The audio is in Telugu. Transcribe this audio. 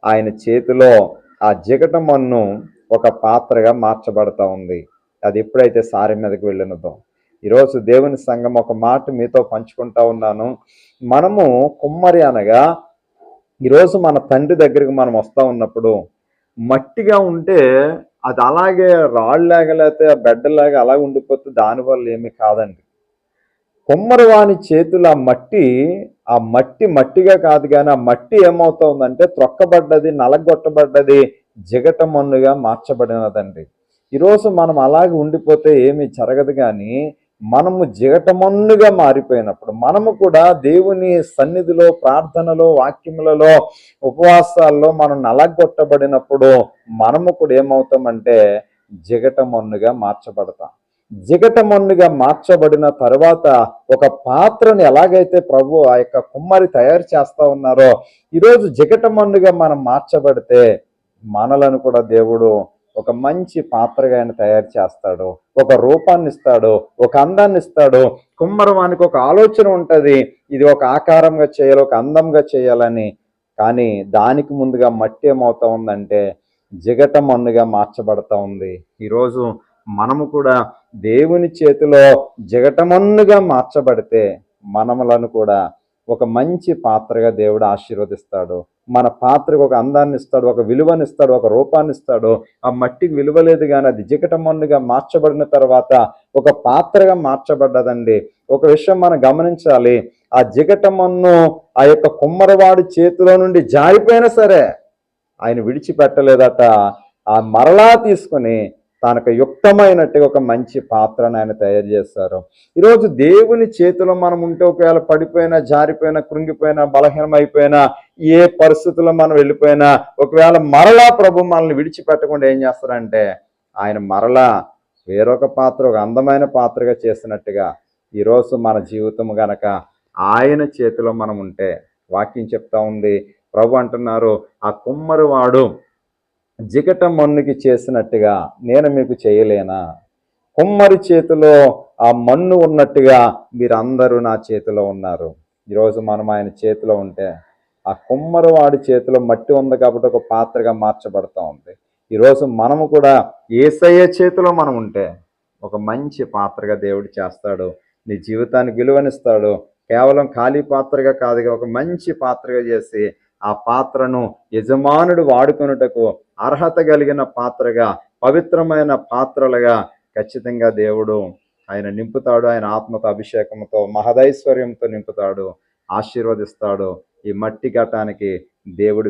ఆయన చేతిలో ఆ జిగట మన్ను ఒక పాత్రగా మార్చబడతా ఉంది. అది ఎప్పుడైతే సారె మీదకి వెళ్ళినదో, ఈరోజు దేవుని సంఘం ఒక మాట మీతో పంచుకుంటా ఉన్నాను. మనము కుమ్మరి అనగా ఈరోజు మన తండ్రి దగ్గరికి మనం వస్తూ ఉన్నప్పుడు మట్టిగా ఉంటే అది అలాగే రాళ్ళలాగా లేకపోతే బెడ్డలాగా అలాగే ఉండిపోతే దానివల్ల ఏమీ కాదండి. కుమ్మరి వాని చేతులు ఆ మట్టి మట్టిగా కాదు, కానీ ఆ మట్టి ఏమవుతుందంటే త్రొక్కబడ్డది, నలగొట్టబడ్డది, జిగట మన్నుగా మార్చబడినదండి. ఈరోజు మనం అలాగే ఉండిపోతే ఏమీ జరగదు, కానీ మనము జిగటమన్నుగా మారిపోయినప్పుడు, మనము కూడా దేవుని సన్నిధిలో, ప్రార్థనలో, వాక్యములలో, ఉపవాసాల్లో మనం నలగొట్టబడినప్పుడు మనము కూడా ఏమవుతామంటే జిగటమన్నుగా మార్చబడతాం. జిగటమన్నుగా మార్చబడిన తర్వాత ఒక పాత్రను ఎలాగైతే ప్రభు ఆ యొక్క కుమ్మరి తయారు చేస్తా ఉన్నారో, ఈరోజు జిగటమన్నుగా మనం మార్చబడితే మనలను కూడా దేవుడు ఒక మంచి పాత్రగా ఆయన తయారు చేస్తాడు. ఒక రూపాన్ని ఇస్తాడు, ఒక అందాన్ని ఇస్తాడు. కుమ్మరవానికి ఒక ఆలోచన ఉంటుంది, ఇది ఒక ఆకారంగా చేయాలి, ఒక అందంగా చేయాలని. కానీ దానికి ముందుగా మట్టి ఏమవుతా ఉందంటే జిగటమన్నుగా మార్చబడతా ఉంది. ఈరోజు మనము కూడా దేవుని చేతిలో జిగటమన్నుగా మార్చబడితే మనములను కూడా ఒక మంచి పాత్రగా దేవుడు ఆశీర్వదిస్తాడు. మన పాత్రకు ఒక అందాన్ని ఇస్తాడు, ఒక విలువనిస్తాడు, ఒక రూపాన్ని ఇస్తాడు. ఆ మట్టికి విలువ లేదు, కానీ అది జిగటమన్నుగా మార్చబడిన తర్వాత ఒక పాత్రగా మార్చబడ్డదండి. ఒక విషయం మనం గమనించాలి, ఆ జిగటమన్ను ఆ యొక్క కుమ్మరవాడి చేతిలో నుండి జారిపోయినా సరే ఆయన విడిచిపెట్టలేదట. ఆ మరలా తీసుకుని తనకు యుక్తమైనట్టుగా ఒక మంచి పాత్రను ఆయన తయారు చేస్తారు. ఈరోజు దేవుని చేతిలో మనం ఉంటే ఒకవేళ పడిపోయినా, జారిపోయినా, కృంగిపోయినా, బలహీనమైపోయినా, ఏ పరిస్థితుల్లో మనం వెళ్ళిపోయినా, ఒకవేళ మరలా ప్రభు మనల్ని విడిచిపెట్టకుండా ఏం చేస్తారంటే ఆయన మరలా వేరొక పాత్ర, ఒక అందమైన పాత్రగా చేసినట్టుగా ఈరోజు మన జీవితం గనక ఆయన చేతిలో మనం ఉంటే, వాక్యం చెప్తా ఉంది, ప్రభు అంటున్నారు, ఆ కుమ్మరివాడు జిగట మన్నుకి చేసినట్టుగా నేను మీకు చేయలేనా? కుమ్మరి చేతిలో ఆ మన్ను ఉన్నట్టుగా మీరందరూ నా చేతిలో ఉన్నారు. ఈరోజు మనం ఆయన చేతిలో ఉంటే, ఆ కుమ్మరి వాడి చేతిలో మట్టి ఉంది కాబట్టి ఒక పాత్రగా మార్చబడతా ఉంది. ఈరోజు మనము కూడా యేసయ్య చేతిలో మనం ఉంటే ఒక మంచి పాత్రగా దేవుడు చేస్తాడు. నీ జీవితానికి విలువనిస్తాడు. కేవలం ఖాళీ పాత్రగా కాదుగా, ఒక మంచి పాత్రగా చేసి ఆ పాత్రను యజమానుడు వాడుకొనుటకు అర్హత కలిగిన పాత్రగా, పవిత్రమైన పాత్రలుగా ఖచ్చితంగా దేవుడు ఆయన నింపుతాడు. ఆయన ఆత్మతో, అభిషేకంతో, మహదైశ్వర్యంతో నింపుతాడు, ఆశీర్వదిస్తాడు. ఈ మట్టి ఘటానికి దేవుడు